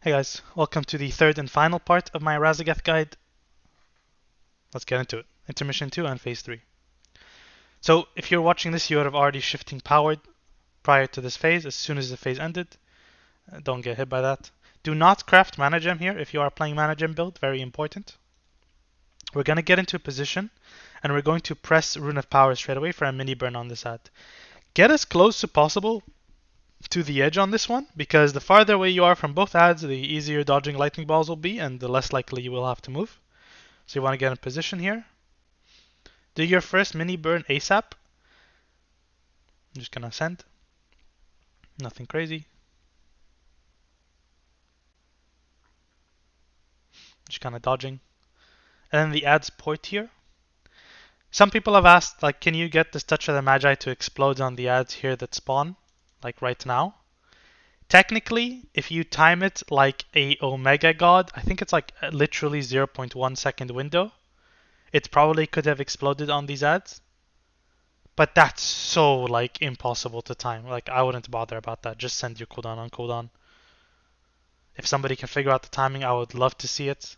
Hey guys, welcome to the third and final part of my Raszageth guide. Let's get into it. Intermission 2 and Phase 3. So if you're watching this, you would have already shifting powered prior to this phase. As soon as the phase ended, don't get hit by that. Do not craft mana gem here if you are playing mana gem build, very important. We're going to get into a position and we're going to press Rune of Power straight away for a mini burn on this ad. Get as close as possible to the edge on this one, because the farther away you are from both ads, the easier dodging lightning balls will be and the less likely you will have to move. So you want to get in position here. Do your first mini burn ASAP. I'm just gonna send. Nothing crazy. Just kind of dodging. And then the ads port here. Some people have asked, like, can you get this Touch of the Magi to explode on the ads here that spawn, like right now? Technically, if you time it like a Omega God, I think it's like literally 0.1 second window, it probably could have exploded on these ads. But that's so like impossible to time. Like I wouldn't bother about that. Just send your cooldown on cooldown. If somebody can figure out the timing, I would love to see it.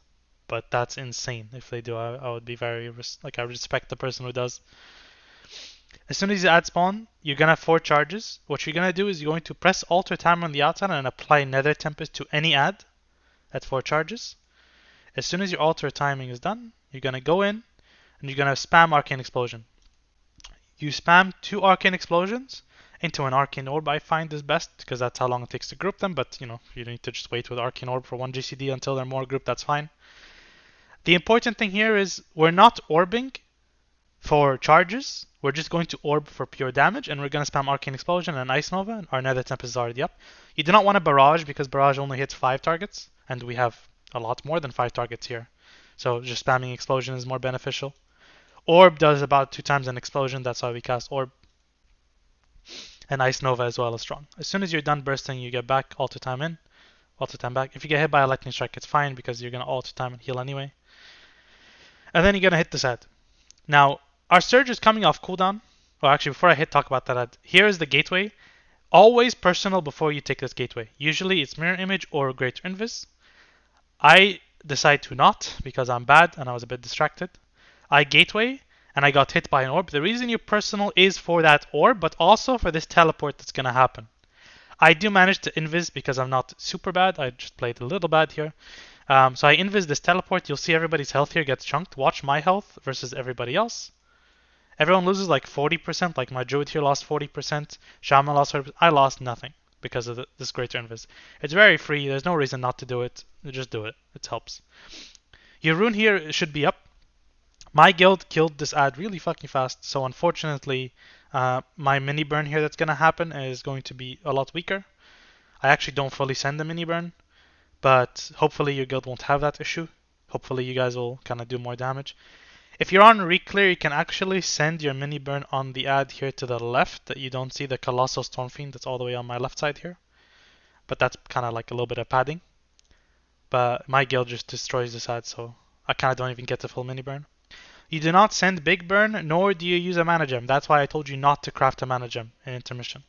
But that's insane. If they do, I would be very I respect the person who does. As soon as you add spawn, you're gonna have 4 charges. What you're gonna do is you're going to press Alt or Timer on the outside and apply Nether Tempest to any ad at 4 charges. As soon as your Alt or timing is done, you're gonna go in and you're gonna spam Arcane Explosion. You spam 2 Arcane Explosions into an Arcane Orb, I find is best, because that's how long it takes to group them, but you know, you need to just wait with Arcane Orb for 1 GCD until they're more grouped, that's fine. The important thing here is we're not orbing for charges, we're just going to orb for pure damage, and we're going to spam Arcane Explosion and Ice Nova, and our Nether Tempest is already up. You do not want a Barrage, because Barrage only hits 5 targets, and we have a lot more than 5 targets here. So just spamming Explosion is more beneficial. Orb does about 2 times an explosion, that's why we cast Orb. And Ice Nova as well is strong. As soon as you're done bursting, you get back, Alter Time in, Alter Time back. If you get hit by a Lightning Strike, it's fine because you're going to Alter Time and heal anyway. And then you're going to hit this ad. Now, our Surge is coming off cooldown. Well, actually, before I talk about that ad, here is the gateway. Always personal before you take this gateway. Usually it's Mirror Image or Greater Invis. I decide to not because I'm bad and I was a bit distracted. I gateway and I got hit by an orb. The reason you personal is for that orb, but also for this teleport that's going to happen. I do manage to invis because I'm not super bad. I just played a little bad here. So I invis this teleport. You'll see everybody's health here gets chunked. Watch my health versus everybody else. Everyone loses like 40%. Like my druid here lost 40%. Shaman lost 40%. I lost nothing because of this greater invis. It's very free. There's no reason not to do it. Just do it. It helps. Your rune here should be up. My guild killed this ad really fucking fast, so unfortunately, my mini burn here that's going to happen is going to be a lot weaker. I actually don't fully send the mini burn, but hopefully your guild won't have that issue. Hopefully you guys will kind of do more damage. If you're on Reclear, you can actually send your mini burn on the ad here to the left, that you don't see the Colossal Stormfiend that's all the way on my left side here. But that's kind of like a little bit of padding. But my guild just destroys this ad, so I kind of don't even get the full mini burn. You do not send Big Burn, nor do you use a mana gem. That's why I told you not to craft a mana gem in Intermission,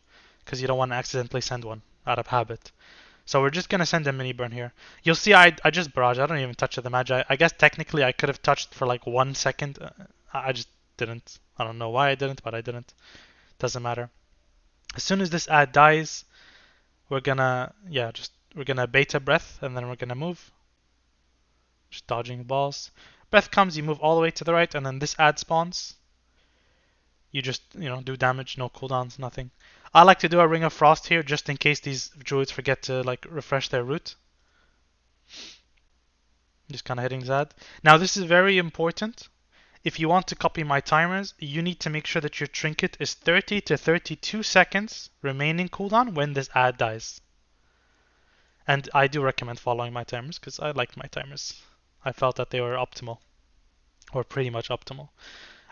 because you don't want to accidentally send one out of habit. So we're just going to send a mini burn here. You'll see I just barrage. I don't even touch the Magi. I guess technically I could have touched for like 1 second. I just didn't. I don't know why I didn't, but I didn't. Doesn't matter. As soon as this ad dies, we're gonna we're gonna beta breath and then we're gonna move. Just dodging balls. Breath comes, you move all the way to the right, and then this ad spawns. You just, do damage, no cooldowns, nothing. I like to do a Ring of Frost here, just in case these druids forget to refresh their root. Just kind of hitting this ad. Now this is very important. If you want to copy my timers, you need to make sure that your trinket is 30 to 32 seconds remaining cooldown when this ad dies. And I do recommend following my timers, because I liked my timers. I felt that they were optimal, or pretty much optimal.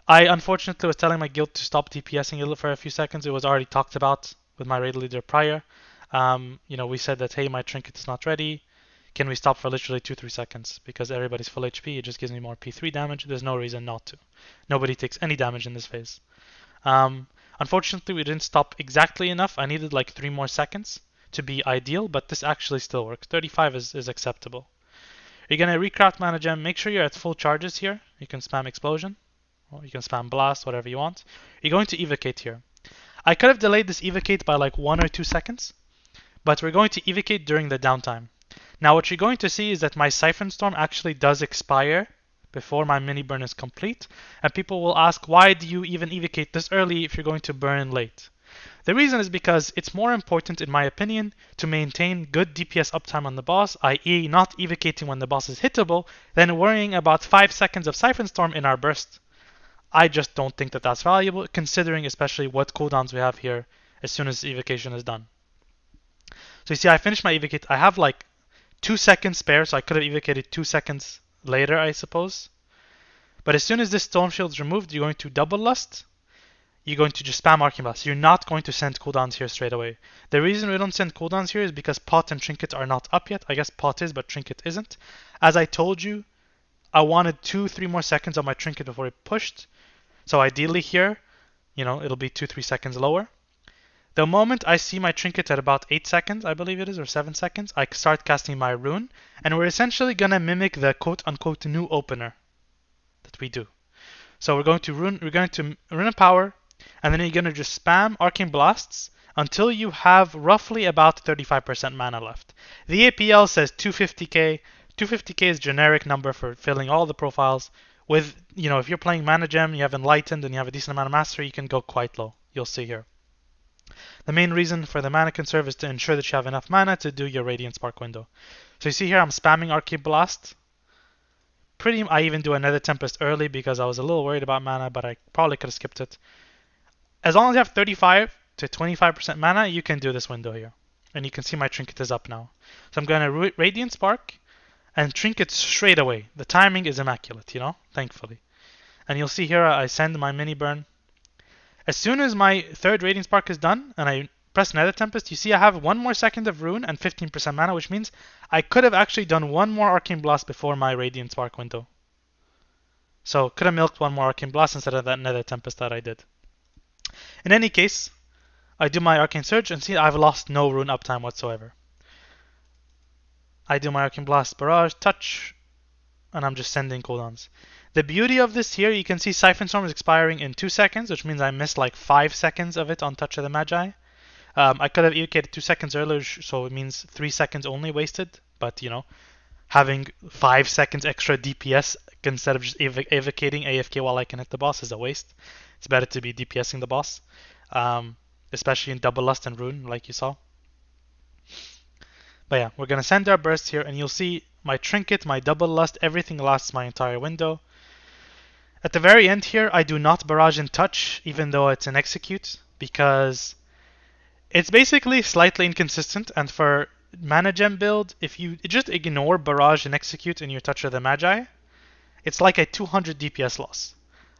I unfortunately was telling my guild to stop DPSing for a few seconds. It was already talked about with my raid leader prior. We said that, hey, my trinket is not ready. Can we stop for literally 2-3 seconds? Because everybody's full HP, it just gives me more P3 damage. There's no reason not to. Nobody takes any damage in this phase. Unfortunately, we didn't stop exactly enough. I needed like 3 more seconds to be ideal, but this actually still works. 35 is acceptable. You're going to recraft mana gem. Make sure you're at full charges here. You can spam explosion, or you can spam blast, whatever you want. You're going to evocate here. I could have delayed this evocate by like 1 or 2 seconds, but we're going to evocate during the downtime. Now what you're going to see is that my Siphon Storm actually does expire before my mini burn is complete, and people will ask, why do you even evocate this early if you're going to burn late? The reason is because it's more important, in my opinion, to maintain good DPS uptime on the boss, i.e. not evocating when the boss is hittable, than worrying about 5 seconds of Siphon Storm in our burst. I just don't think that that's valuable, considering especially what cooldowns we have here as soon as evocation is done. So you see, I finished my evocate. I have like 2 seconds spare, so I could have evocated 2 seconds later, I suppose. But as soon as this Storm Shield is removed, you're going to double Lust. You're going to just spam Arcane Blast. You're not going to send cooldowns here straight away. The reason we don't send cooldowns here is because Pot and Trinket are not up yet. I guess Pot is, but Trinket isn't. As I told you, I wanted 2-3 more seconds on my Trinket before it pushed. So ideally here, it'll be 2-3 seconds lower. The moment I see my Trinket at about 8 seconds, I believe it is, or 7 seconds, I start casting my Rune. And we're essentially going to mimic the quote-unquote new opener that we do. So we're going to Rune of Power, and then you're going to just spam Arcane Blasts until you have roughly about 35% mana left. The APL says 250k. 250k is generic number for filling all the profiles. With, if you're playing Mana Gem, you have Enlightened, and you have a decent amount of Mastery, you can go quite low. You'll see here. The main reason for the Mana Conserve is to ensure that you have enough mana to do your Radiant Spark window. So you see here, I'm spamming Arcane Blast. I even do another Tempest early because I was a little worried about mana, but I probably could have skipped it. As long as you have 35 to 25% mana, you can do this window here. And you can see my Trinket is up now. So I'm going to Radiant Spark and Trinket straight away. The timing is immaculate, thankfully. And you'll see here I send my mini burn. As soon as my third Radiant Spark is done and I press Nether Tempest, you see I have 1 more second of Rune and 15% mana, which means I could have actually done 1 more Arcane Blast before my Radiant Spark window. So could have milked 1 more Arcane Blast instead of that Nether Tempest that I did. In any case, I do my Arcane Surge and see I've lost no Rune uptime whatsoever. I do my Arcane Blast, Barrage, Touch, and I'm just sending cooldowns. The beauty of this here, you can see Siphon Storm is expiring in 2 seconds, which means I missed like 5 seconds of it on Touch of the Magi. I could have evocated 2 seconds earlier, so it means 3 seconds only wasted. But, having 5 seconds extra DPS instead of just evocating AFK while I can hit the boss is a waste. It's better to be DPSing the boss, especially in Double Lust and Rune, like you saw. But yeah, we're going to send our burst here, and you'll see my Trinket, my Double Lust, everything lasts my entire window. At the very end here, I do not Barrage and Touch, even though it's an Execute, because it's basically slightly inconsistent, and for Mana Gem build, if you just ignore Barrage and Execute in your Touch of the Magi, it's like a 200 DPS loss.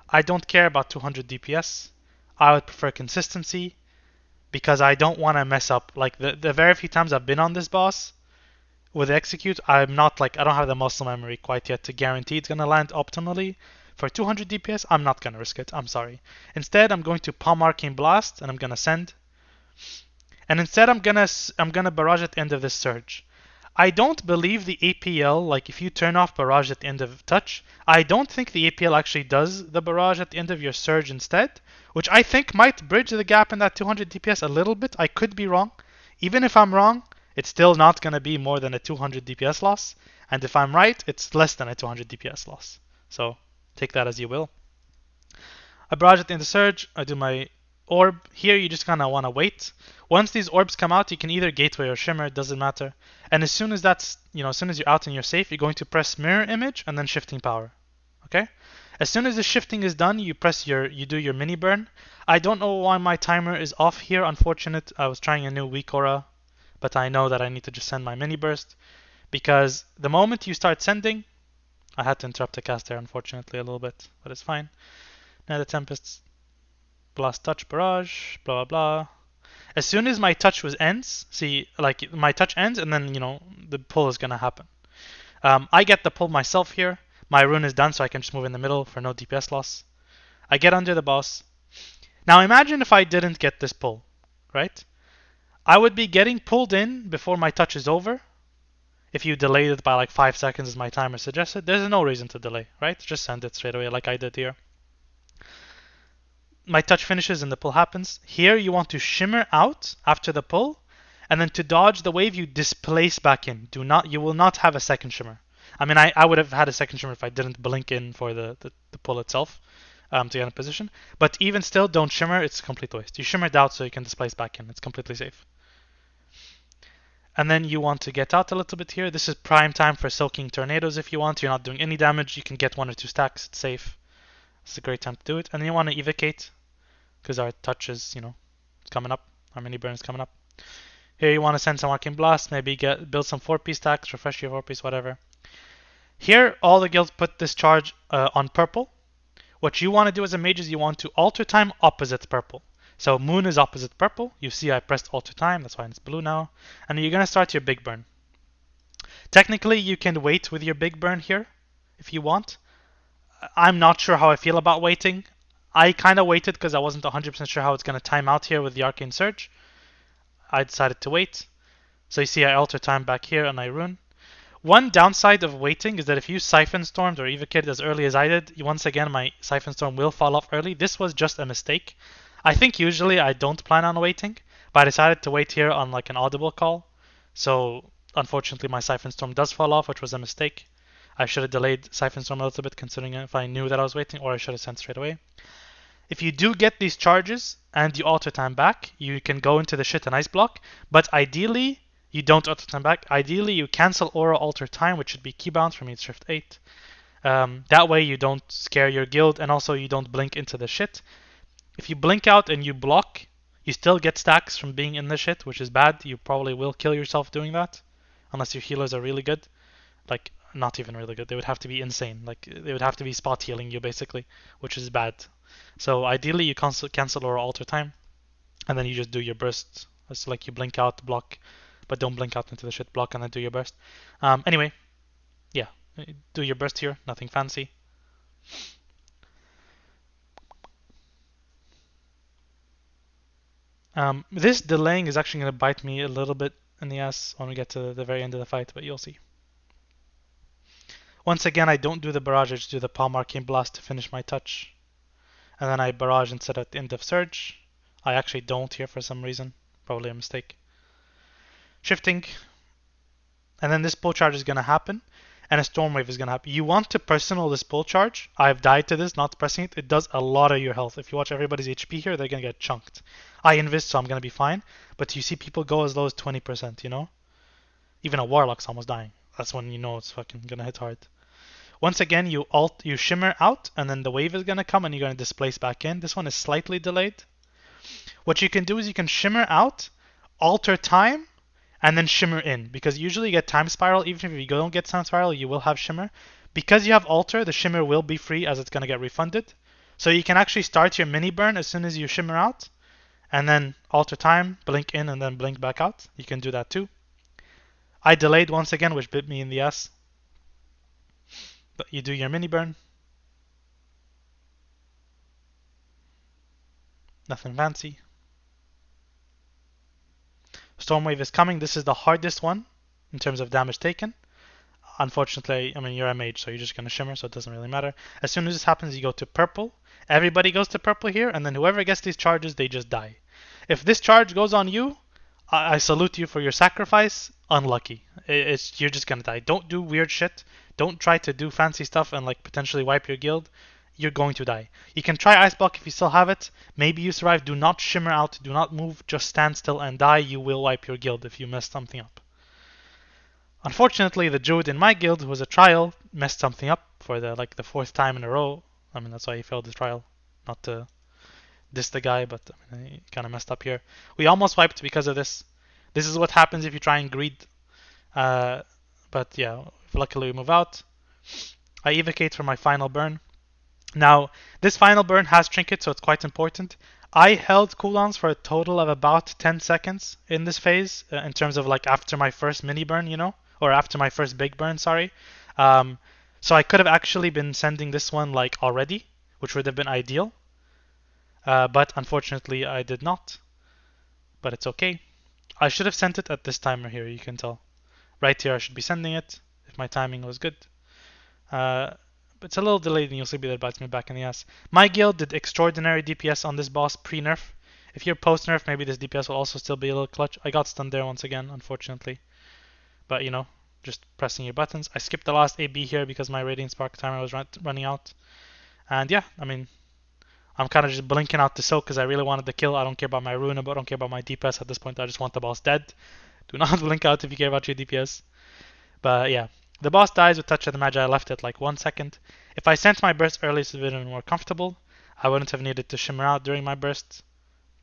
I don't care about 200 DPS. I would prefer consistency, because I don't want to mess up. Like the very few times I've been on this boss with Execute, I don't have the muscle memory quite yet to guarantee it's going to land optimally. For 200 DPS, I'm not going to risk it. I'm sorry. Instead, I'm going to Palm Arcane Blast, and I'm going to send. And instead, I'm gonna Barrage at the end of this Surge. I don't believe the APL, like if you turn off Barrage at the end of Touch, I don't think the APL actually does the Barrage at the end of your Surge instead, which I think might bridge the gap in that 200 DPS a little bit. I could be wrong. Even if I'm wrong, it's still not going to be more than a 200 DPS loss. And if I'm right, it's less than a 200 DPS loss. So take that as you will. I Barrage at the end of Surge. I do my Orb. Here you just kind of want to wait. Once these orbs come out, you can either Gateway or Shimmer, it doesn't matter. And as soon as as soon as you're out and you're safe, you're going to press Mirror Image and then Shifting Power. Okay? As soon as the shifting is done, you do your mini burn. I don't know why my timer is off here, unfortunate. I was trying a new weak aura, but I know that I need to just send my mini burst. Because the moment you start sending, I had to interrupt the cast there unfortunately a little bit, but it's fine. Now the Tempests, Blast, Touch, Barrage, blah blah blah. As soon as my touch ends, see, like my touch ends and then, the pull is going to happen. I get the pull myself here. My rune is done, so I can just move in the middle for no DPS loss. I get under the boss. Now imagine if I didn't get this pull, right? I would be getting pulled in before my touch is over. If you delayed it by like 5 seconds as my timer suggested, there's no reason to delay, right? Just send it straight away like I did here. My touch finishes and the pull happens. Here you want to shimmer out after the pull, and then to dodge the wave you displace back in. You will not have a second shimmer. I mean, I would have had a second shimmer if I didn't blink in for the pull itself to get in position. But even still, don't shimmer, it's a complete waste. You shimmer it out so you can displace back in, it's completely safe. And then you want to get out a little bit here. This is prime time for soaking tornadoes if you want. You're not doing any damage. You can get 1 or 2 stacks. It's safe. It's a great time to do it. And then you want to evocate because our touch is, it's coming up. Our mini burn is coming up. Here you want to send some Arcane Blast. Maybe build some 4-piece stacks, refresh your 4-piece, whatever. Here, all the guilds put this charge on purple. What you want to do as a mage is you want to alter time opposite purple. So moon is opposite purple. You see I pressed alter time, that's why it's blue now. And you're going to start your big burn. Technically, you can wait with your big burn here if you want. I'm not sure how I feel about waiting. I kind of waited because I wasn't 100% sure how it's going to time out here with the Arcane Surge. I decided to wait. So you see I alter time back here and I rune. One downside of waiting is that if you Siphon Stormed or Evocated as early as I did, once again my Siphon Storm will fall off early. This was just a mistake. I think usually I don't plan on waiting, but I decided to wait here on like an audible call. So unfortunately my Siphon Storm does fall off, which was a mistake. I should have delayed Siphon Storm a little bit considering if I knew that I was waiting, or I should have sent straight away. If you do get these charges and you alter time back, you can go into the shit and ice block, but ideally you don't alter time back. Ideally you cancel aura alter time, which should be keybound for me, it's shift 8. That way you don't scare your guild, and also you don't blink into the shit. If you blink out and you block, you still get stacks from being in the shit, which is bad. You probably will kill yourself doing that, unless your healers are really good. Like, not even really good. They would have to be insane. Like, they would have to be spot healing you, basically, which is bad. So ideally, you cancel or alter time, and then you just do your burst. It's like you blink out, block, but don't blink out into the shit, block, and then do your burst. Anyway, yeah, do your burst here. Nothing fancy. This delaying is actually going to bite me a little bit in the ass when we get to the very end of the fight, but you'll see. Once again, I don't do the barrage, I just do the Palm Arcane Blast to finish my touch. And then I barrage instead at the end of Surge. I actually don't here for some reason, probably a mistake. Shifting. And then this pull charge is going to happen, and a Storm Wave is going to happen. You want to personal this pull charge. I've died to this, not pressing it. It does a lot of your health. If you watch everybody's HP here, they're going to get chunked. I invest, so I'm going to be fine. But you see people go as low as 20%, you know? Even a Warlock's almost dying. That's when you know it's fucking going to hit hard. Once again, you shimmer out, and then the wave is going to come, and you're going to displace back in. This one is slightly delayed. What you can do is you can shimmer out, alter time, and then shimmer in, because usually you get time spiral. Even if you don't get time spiral, you will have shimmer. Because you have alter, the shimmer will be free as it's going to get refunded. So you can actually start your mini burn as soon as you shimmer out, and then alter time, blink in, and then blink back out. You can do that too. I delayed once again, which bit me in the ass. But you do your mini burn. Nothing fancy. Storm Wave is coming. This is the hardest one in terms of damage taken. Unfortunately, I mean, you're a mage, so you're just going to shimmer, so it doesn't really matter. As soon as this happens, you go to purple. Everybody goes to purple here, and then whoever gets these charges, they just die. If this charge goes on you, I salute you for your sacrifice. Unlucky. You're just going to die. Don't do weird shit. Don't try to do fancy stuff and like potentially wipe your guild. You're going to die. You can try Ice Block if you still have it. Maybe you survive. Do not shimmer out. Do not move. Just stand still and die. You will wipe your guild if you mess something up. Unfortunately, the Druid in my guild, who was a trial, messed something up for the 4th time in a row. I mean, that's why he failed his trial. Not to diss the guy, but I mean, he kind of messed up here. We almost wiped because of this. This is what happens if you try and greed. But yeah, luckily we move out. I evocate for my final burn. Now, this final burn has trinket, so it's quite important. I held cooldowns for a total of about 10 seconds in this phase, in terms of like after my first mini burn, you know, or after my first big burn, sorry. So I could have actually been sending this one like already, which would have been ideal. But unfortunately I did not. But it's okay. I should have sent it at this timer here, you can tell. Right here I should be sending it, if my timing was good. But it's a little delayed and you'll see that bites me back in the ass. My guild did extraordinary DPS on this boss pre-nerf. If you're post-nerf, maybe this DPS will also still be a little clutch. I got stunned there once again, unfortunately. But you know, just pressing your buttons. I skipped the last AB here because my Radiant Spark timer was running out. And yeah, I mean, I'm kind of just blinking out the soak because I really wanted the kill. I don't care about my rune, I don't care about my DPS at this point. I just want the boss dead. Do not blink out if you care about your DPS. But yeah, the boss dies with Touch of the Magi. I left it like 1 second. If I sent my burst early so it would have been more comfortable, I wouldn't have needed to shimmer out during my burst,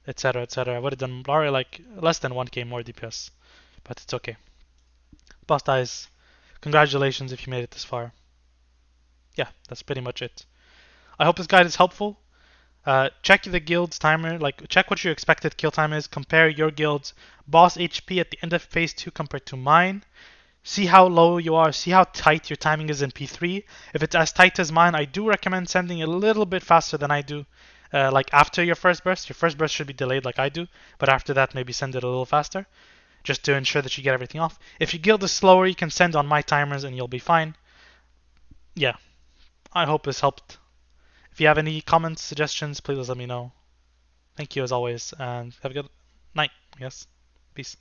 etc, etc. I would have done probably like less than 1k more DPS. But it's okay. Boss dies. Congratulations if you made it this far. Yeah, that's pretty much it. I hope this guide is helpful. Check the guild's timer, like check what your expected kill time is, compare your guild's boss HP at the end of phase 2 compared to mine. See how low you are, see how tight your timing is in P3. If it's as tight as mine, I do recommend sending a little bit faster than I do. Like after your first burst should be delayed like I do, but after that maybe send it a little faster, just to ensure that you get everything off. If your guild is slower, you can send on my timers and you'll be fine. Yeah, I hope this helped. If you have any comments, suggestions, please let me know. Thank you as always, and have a good night, I guess. Peace.